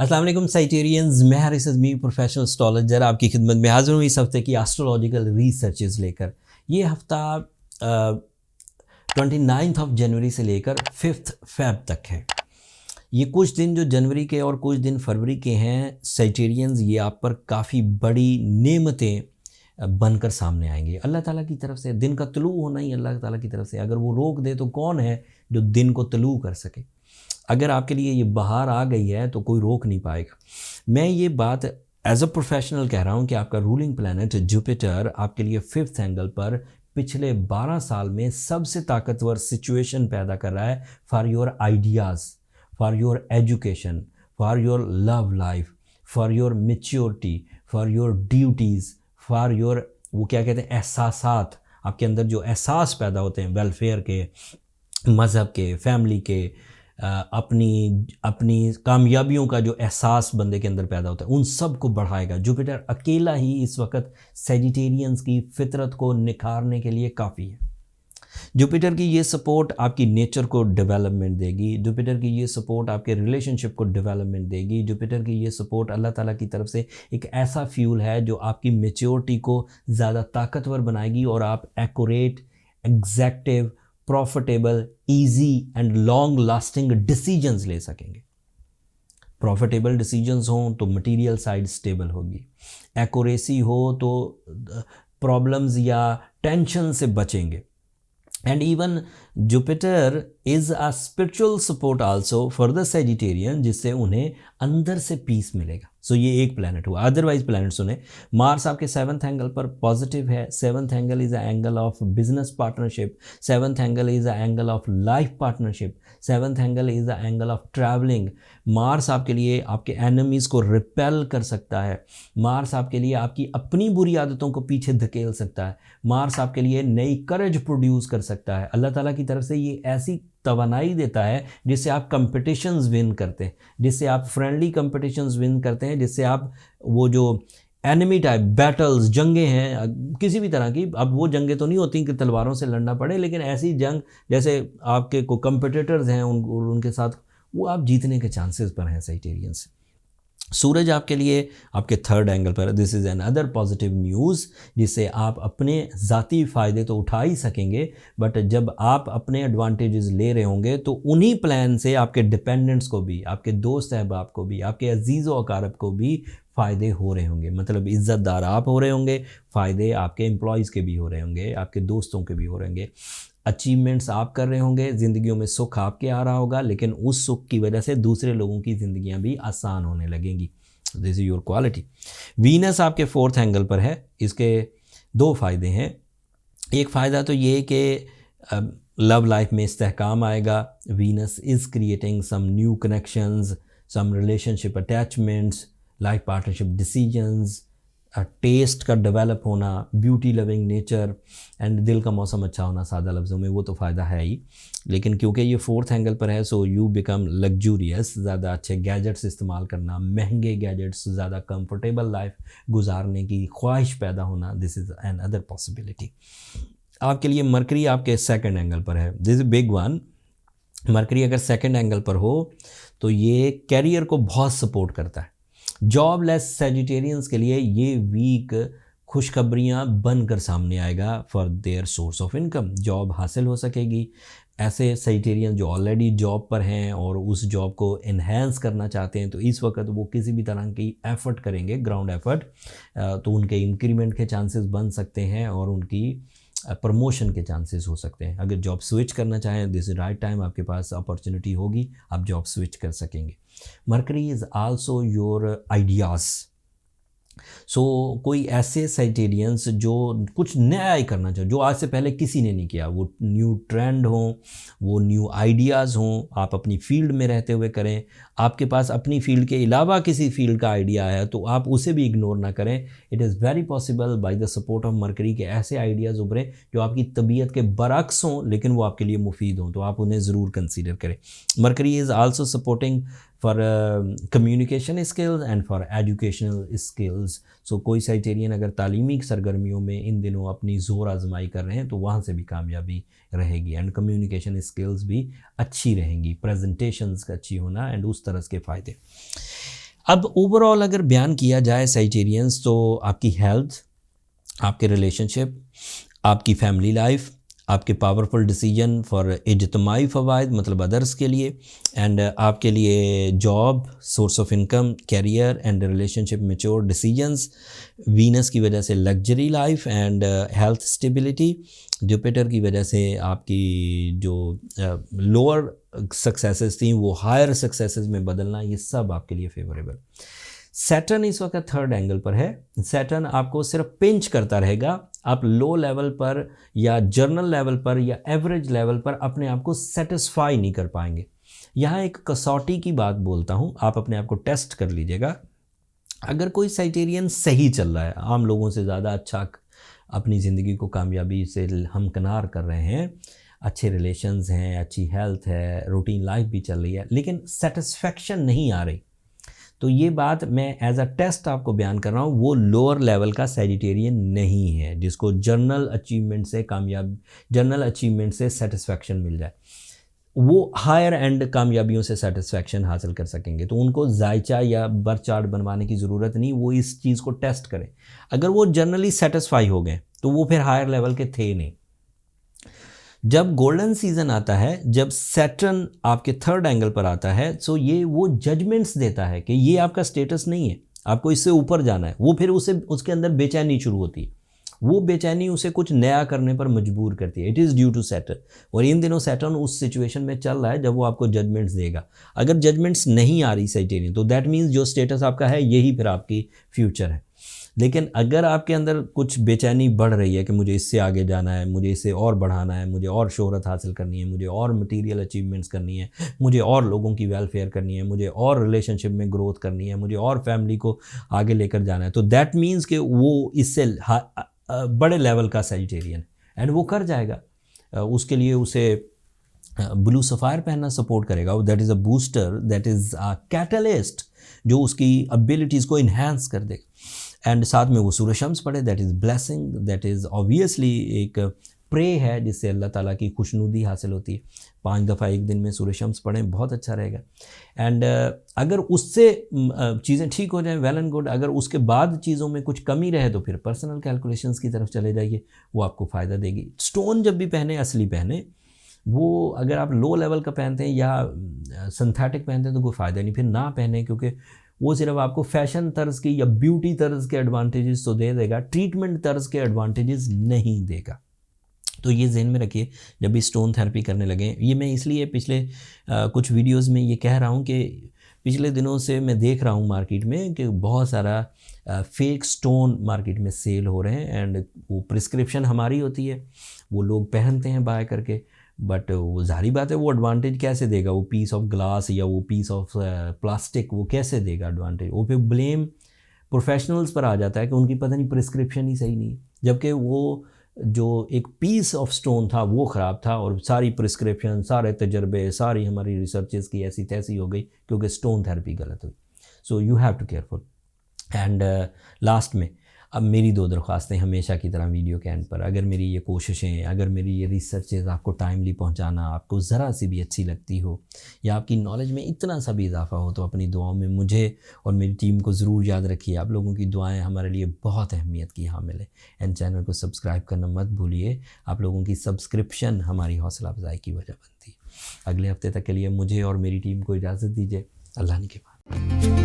अस्सलाम वालेकुम साइटेरियंस, मैं हारिस अज़मी प्रोफेशनल एस्ट्रोलॉजर आपकी खिदमत में हाज़िर हूँ इस हफ्ते की एस्ट्रोलॉजिकल रिसर्चेस लेकर। ये हफ्ता 29 ऑफ जनवरी से लेकर 5 फ़ेब तक है। ये कुछ दिन जो जनवरी के और कुछ दिन फरवरी के हैं साइटेरियंस, ये आप पर काफ़ी बड़ी नेमतें बनकर सामने आएंगी अल्लाह ताला की तरफ से। दिन का तलू होना ही अल्लाह ताला की तरफ से, अगर वो रोक दे तो कौन है जो दिन को तलू कर सके। अगर आपके लिए ये बहार आ गई है तो कोई रोक नहीं पाएगा। मैं ये बात एज अ प्रोफेशनल कह रहा हूँ कि आपका रूलिंग प्लैनेट जुपिटर आपके लिए 5th एंगल पर पिछले 12 साल में सबसे ताकतवर सिचुएशन पैदा कर रहा है for your ideas, for your education, for your love life, for your maturity, for your duties, for your वो क्या कहते हैं एहसासात। आपके अंदर जो एहसास पैदा होते हैं वेलफेयर के, मज़हब के, फैमिली के, अपनी कामयाबियों का जो एहसास बंदे के अंदर पैदा होता है, उन सब को बढ़ाएगा। जुपिटर अकेला ही इस वक्त सैजिटेरियंस की फितरत को निखारने के लिए काफ़ी है। जुपिटर की ये सपोर्ट आपकी नेचर को डेवलपमेंट देगी। जुपिटर की ये सपोर्ट आपके रिलेशनशिप को डेवलपमेंट देगी। जुपिटर की ये सपोर्ट अल्लाह ताला की तरफ से एक ऐसा फ्यूल है जो आपकी मेच्योरिटी को ज़्यादा ताकतवर बनाएगी और आप accurate, exactive, profitable, easy and long lasting decisions ले सकेंगे। प्रॉफिटेबल डिसीजंस हों तो मटेरियल साइड स्टेबल होगी, एक्यूरेसी हो तो प्रॉब्लम्स या टेंशन से बचेंगे। And even Jupiter is a spiritual support also for the Sagittarian, जिससे उन्हें अंदर से पीस मिलेगा। सो ये एक प्लैनेट हुआ। अदरवाइज प्लैनेट सुने, मार्स आपके 7th एंगल पर पॉजिटिव है। 7th angle is a angle of business partnership, 7th angle is a angle of life partnership, 7th angle is a angle of travelling. Mars आपके लिए आपके enemies को repel कर सकता है। मार्स आपके लिए आपकी अपनी बुरी आदतों को पीछे धकेल सकता है। मार्स आपके लिए नई करेज प्रोड्यूस कर सकता है। अल्लाह ताला की तरफ से ये ऐसी तवानाई देता है जिससे आप कंपटीशंस विन करते हैं, जिससे आप फ्रेंडली कंपटीशंस विन करते हैं, जिससे आप वो जो एनिमी टाइप बैटल्स, जंगें हैं किसी भी तरह की, अब वो जंगें तो नहीं होती कि तलवारों से लड़ना पड़े, लेकिन ऐसी जंग जैसे आपके को कंपटीटर्स हैं उनके साथ वो आप जीतने के चांसेस पर हैं साइटेरियंस। सूरज आपके लिए आपके 3rd एंगल पर, this is an other positive news, जिससे आप अपने ज़ाती फ़ायदे तो उठा ही सकेंगे, बट जब आप अपने एडवांटेजेस ले रहे होंगे तो उन्हीं प्लान से आपके डिपेंडेंट्स को भी, आपके दोस्त अहबाब को भी, आपके अजीज़ व अकारब को भी फ़ायदे हो रहे होंगे। मतलब इज़्ज़तदार आप हो रहे होंगे, फ़ायदे आपके एम्प्लॉयज़ के भी हो रहे होंगे, आपके दोस्तों के भी हो रहे होंगे। अचीवमेंट्स आप कर रहे होंगे, ज़िंदगियों में सुख आपके आ रहा होगा, लेकिन उस सुख की वजह से दूसरे लोगों की ज़िंदगियां भी आसान होने लगेंगी। This is your quality. Venus आपके 4th एंगल पर है। इसके 2 फ़ायदे हैं। एक फ़ायदा तो ये कि लव लाइफ में इस्तेहकाम आएगा। Venus is creating some new connections, some relationship attachments, life partnership decisions, test का डेवलप होना, ब्यूटी लविंग नेचर एंड दिल का मौसम अच्छा होना, सादा लफ्ज़ों में वो तो फ़ायदा है ही। लेकिन क्योंकि ये 4th एंगल पर है सो यू बिकम लग्जूरियस, ज़्यादा अच्छे गैजेट्स इस्तेमाल करना, महंगे गैजेट्स, ज़्यादा कंफर्टेबल लाइफ गुजारने की ख्वाहिश पैदा होना, this is an other possibility. आपके लिए मरकरी आपके 2nd एंगल पर है। This is big one. Mercury अगर 2nd एंगल पर हो तो ये कैरियर को बहुत सपोर्ट करता है। जॉबलेस सेजिटेरियंस के लिए ये वीक खुशखबरियाँ बनकर सामने आएगा for their source of income. Job हासिल हो सकेगी। ऐसे सेजिटेरियन जो ऑलरेडी जॉब पर हैं और उस जॉब को इन्हेंस करना चाहते हैं तो इस वक्त वो किसी भी तरह की एफ़र्ट करेंगे, ग्राउंड एफ़र्ट, तो उनके इंक्रीमेंट के चांसेस बन सकते हैं और उनकी प्रमोशन के चांसेस हो सकते हैं। अगर जॉब स्विच करना चाहें, दिस इज़ राइट टाइम, आपके पास अपॉर्चुनिटी होगी, आप जॉब स्विच कर सकेंगे। Mercury is also your ideas. So कोई ऐसे साइटेरियंस जो कुछ नया ही करना चाहो, जो आज से पहले किसी ने नहीं किया, वो न्यू ट्रेंड हों, वो न्यू आइडियाज़ हों, आप अपनी फील्ड में रहते हुए करें। आपके पास अपनी फील्ड के अलावा किसी फील्ड का आइडिया है तो आप उसे भी इग्नोर ना करें। It is very possible by the support of mercury के ऐसे आइडियाज़ उभरें जो आपकी तबीयत के बरअक्स हों लेकिन वो आपके लिए मुफीद हों, तो आप उन्हें ज़रूर कंसीडर करें। Mercury is also supporting for communication skills and for educational skills. So कोई साइटेरियन अगर तालीमी सरगर्मियों में इन दिनों अपनी ज़ोर आजमाई कर रहे हैं तो वहाँ से भी कामयाबी रहेगी एंड कम्युनिकेशन स्किल्स भी अच्छी रहेंगी, प्रेजेंटेशंस का अच्छी होना एंड उस तरह के फ़ायदे। अब ओवरऑल अगर बयान किया जाए सेजिटेरियंस, तो आपकी हेल्थ, आपके रिलेशनशिप, आपकी फैमिली लाइफ, आपके पावरफुल डिसीजन फॉर इज्तमाही फ़वाइद मतलब अदर्स के लिए, एंड आपके लिए job, source of income, career and relationship mature decisions, Venus की वजह से luxury life and health stability, Jupiter की वजह से आपकी जो लोअर सक्सेसेस थी वो हायर सक्सेसेस में बदलना, ये सब आपके लिए फेवरेबल। सैटर्न इस वक्त थर्ड एंगल पर है। सैटर्न आपको सिर्फ पिंच करता रहेगा, आप लो लेवल पर या जर्नल लेवल पर या एवरेज लेवल पर अपने आप को सेटिस्फाई नहीं कर पाएंगे। यहाँ एक कसौटी की बात बोलता हूँ, आप अपने आप को टेस्ट कर लीजिएगा। अगर कोई साइटेरियन सही चल रहा है, आम लोगों से ज़्यादा अच्छा अपनी ज़िंदगी को कामयाबी से हमकिनार कर रहे हैं, अच्छे रिलेशंस हैं, अच्छी हेल्थ है, रूटीन लाइफ भी चल रही है, लेकिन सेटिस्फेक्शन नहीं आ रही, तो ये बात मैं एज अ टेस्ट आपको बयान कर रहा हूँ, वो लोअर लेवल का सेजिटेरियन नहीं है जिसको जर्नल अचीवमेंट से सेटिस्फेक्शन मिल जाए। वो हायर एंड कामयाबियों से सेटिस्फेक्शन हासिल कर सकेंगे, तो उनको जायचा या बर्थ चार्ट बनवाने की ज़रूरत नहीं, वो इस चीज़ को टेस्ट करें। अगर वो जनरली सेटिस्फाई हो गए तो वो फिर हायर लेवल के थे नहीं। जब गोल्डन सीजन आता है, जब सैटर्न आपके थर्ड एंगल पर आता है, तो ये वो जजमेंट्स देता है कि ये आपका स्टेटस नहीं है, आपको इससे ऊपर जाना है। वो फिर उसके अंदर बेचैनी शुरू होती है, वो बेचैनी उसे कुछ नया करने पर मजबूर करती है। It is due to Saturn, और इन दिनों सैटर्न उस सिचुएशन में चल रहा है जब वो आपको जजमेंट्स देगा। अगर जजमेंट्स नहीं आ रही साइटेरियन, तो दैट मीन्स जो स्टेटस आपका है यही फिर आपकी फ्यूचर है। लेकिन अगर आपके अंदर कुछ बेचैनी बढ़ रही है कि मुझे इससे आगे जाना है, मुझे इसे और बढ़ाना है, मुझे और शोहरत हासिल करनी है, मुझे और मटेरियल अचीवमेंट्स करनी है, मुझे और लोगों की वेलफेयर करनी है, मुझे और रिलेशनशिप में ग्रोथ करनी है, मुझे और फैमिली को आगे लेकर जाना है, तो दैट मीन्स कि वो इससे बड़े लेवल का सेजिटेरियन है, एंड वो कर जाएगा। उसके लिए उसे ब्लू सफ़ायर पहनना सपोर्ट करेगा। That is a booster, that is a catalyst जो उसकी एबिलिटीज़ को इन्हांस कर देगा। एंड साथ में वो सूरज शम्स पढ़े, that is blessing, that is obviously एक प्रे है जिससे अल्लाह ताला की खुशनुदी हासिल होती है। 5 दफ़ा एक दिन में सूरज शम्स पढ़ें, बहुत अच्छा रहेगा। एंड अगर उससे चीज़ें ठीक हो जाएं, वेल एंड गुड। अगर उसके बाद चीज़ों में कुछ कमी रहे तो फिर पर्सनल कैलकुलेशंस की तरफ चले जाइए, वो आपको फ़ायदा देगी। स्टोन जब भी पहने, असली पहने, वो अगर आप लो लेवल का पहनते हैं या सिंथेटिक पहनते हैं तो कोई फ़ायदा नहीं, फिर ना पहने, क्योंकि वो सिर्फ आपको फैशन तर्ज की या ब्यूटी तर्ज के एडवांटेजेस तो दे देगा, ट्रीटमेंट तर्ज के एडवांटेजेस नहीं देगा। तो ये जहन में रखिए जब भी स्टोन थेरेपी करने लगे। ये मैं इसलिए पिछले कुछ वीडियोस में ये कह रहा हूँ कि पिछले दिनों से मैं देख रहा हूँ मार्केट में कि बहुत सारा फेक स्टोन मार्केट में सेल हो रहे हैं, एंड वो प्रिस्क्रिप्शन हमारी होती है, वो लोग पहनते हैं बाय करके, बट वो जाहिर बात है वो एडवांटेज कैसे देगा, वो पीस ऑफ ग्लास या वो पीस ऑफ प्लास्टिक वो कैसे देगा एडवांटेज। वो फिर ब्लेम प्रोफेशनल्स पर आ जाता है कि उनकी पता नहीं प्रिस्क्रिप्शन ही सही नहीं है, जबकि वो जो एक पीस ऑफ स्टोन था वो ख़राब था, और सारी प्रिस्क्रिप्शन, सारे तजर्बे, सारी हमारी रिसर्चेस की ऐसी तैसी हो गई क्योंकि स्टोन थेरेपी गलत हुई। So you have to careful. And last में अब मेरी 2 दरख्वास्तें हमेशा की तरह वीडियो के एंड पर। अगर मेरी ये कोशिशें, अगर मेरी ये रिसर्चेज आपको टाइमली पहुंचाना आपको ज़रा सी भी अच्छी लगती हो, या आपकी नॉलेज में इतना सा भी इजाफा हो, तो अपनी दुआओं में मुझे और मेरी टीम को ज़रूर याद रखिए। आप लोगों की दुआएं हमारे लिए बहुत अहमियत की हामिल है। एंड चैनल को सब्सक्राइब करना मत भूलिए, आप लोगों की सब्सक्रिप्शन हमारी हौसला अफजाई की वजह बनती है। अगले हफ्ते तक के लिए मुझे और मेरी टीम को इजाज़त दीजिए। अल्लाह ने के बाद।